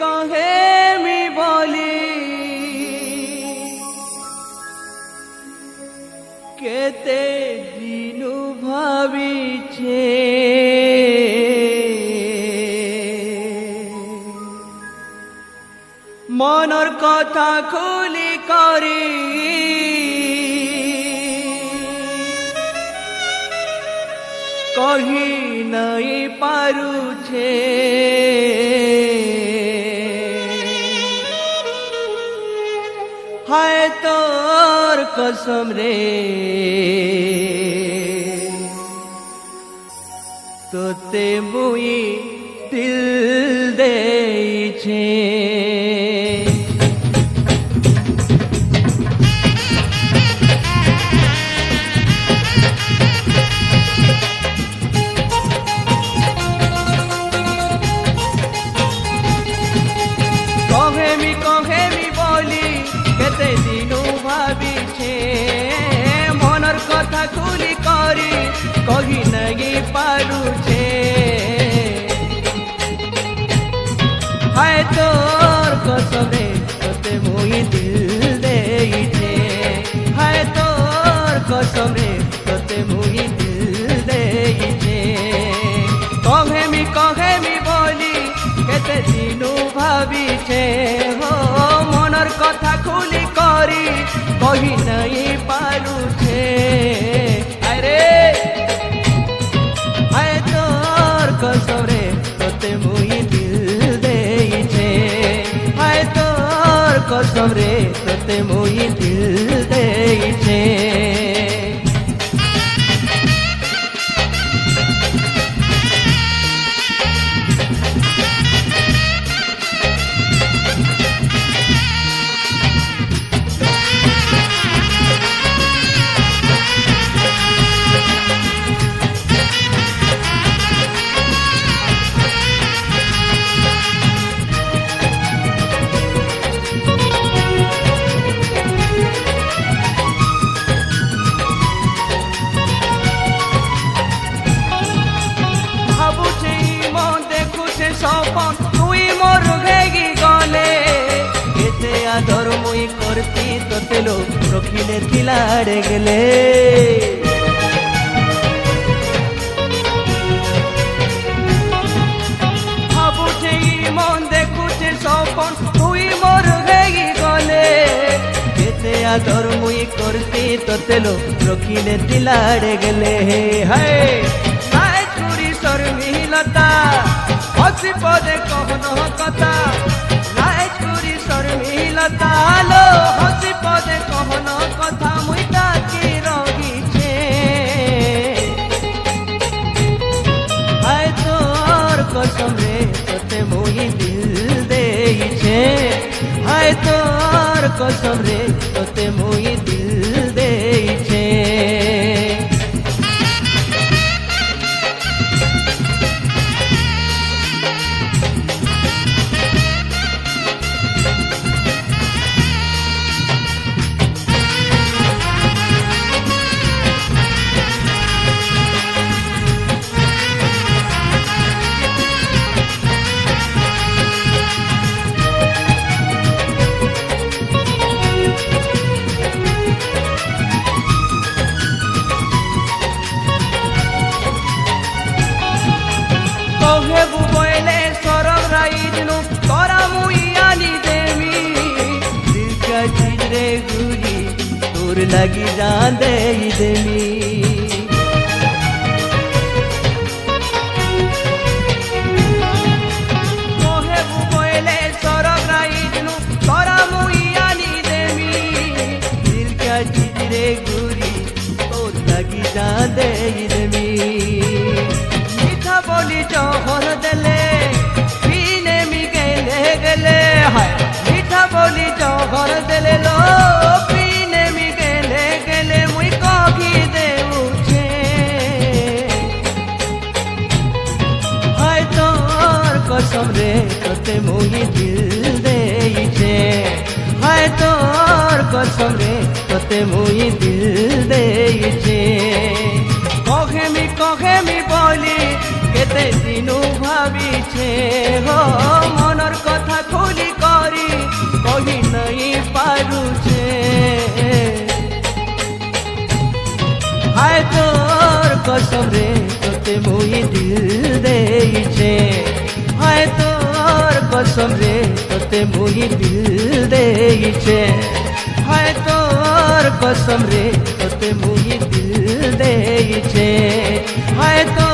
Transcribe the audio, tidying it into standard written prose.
কহেমি বলি কেতে দিনু ভাবিছে মনর কথা খুলি করি কহি নাই পারুছে হায় তোর কসম রে তোতে মুই দিল দেইছে কহেমি বলি কেতে দিনু ভাবিছে মনর কথা খুলি করি কহি নাই পারুছে হায় তোর কসমে তোতে মুই দিল দেইছে হায় তোর কসমে তোতে মুই দিল দেইছে কহেমি বলি কেতে দিনু ভাবিছে হো মনর কথা খুলি করি কহি নাই পারুছে আরে হায় তোর কসরে তোতে মুই দিল দেইছে হায় তোর কসরে তোতে মুই দিল দেইছে সপন তুই মোর ভেগি গলে কেতে আদর মুই করতি তোতে লোক রখিলে থিলাড়ে গেলে ভাবুছে মন দেখুছে সপন তুই মোর ভেগি গলে কেতে আদর মুই করতি তোতে লোক রখিলে থিলাড়ে গেলে হায় নাই চুরি শর্মিলতা হসি পদে কহন কথা নাই চুরি শর্মিলতা লো হসি পদে কহন কথা মুই তাকি রহিছে হায় তোর কসম রে তোতে মুই দিল দেইছে হায় তোর কসম রে তোতে মুই দিল দেইছে लगी जान दे देमी मोहे बुबोले सरग राइजनु तोरा मुई आनी देमी दिल का चिजरे गुरी तोर लगी जान दे देमी मीठा बोली जहर देले पीने मी गेले गेले हाय मीठा बोली जहर देले लो कसम रे तोते मुई दिल देइছে हाय तोर कसम रे तोते मुई दिल देइছে কহেমি বলি কেতে দিনু ভাবিছে হো মন कसम रे तोते मुई दिल देइछे हाय तोर कसम रे तोते मुई दिल देइछे हाय तोर कसम रे तोते मुई दिल देइछे हाय तो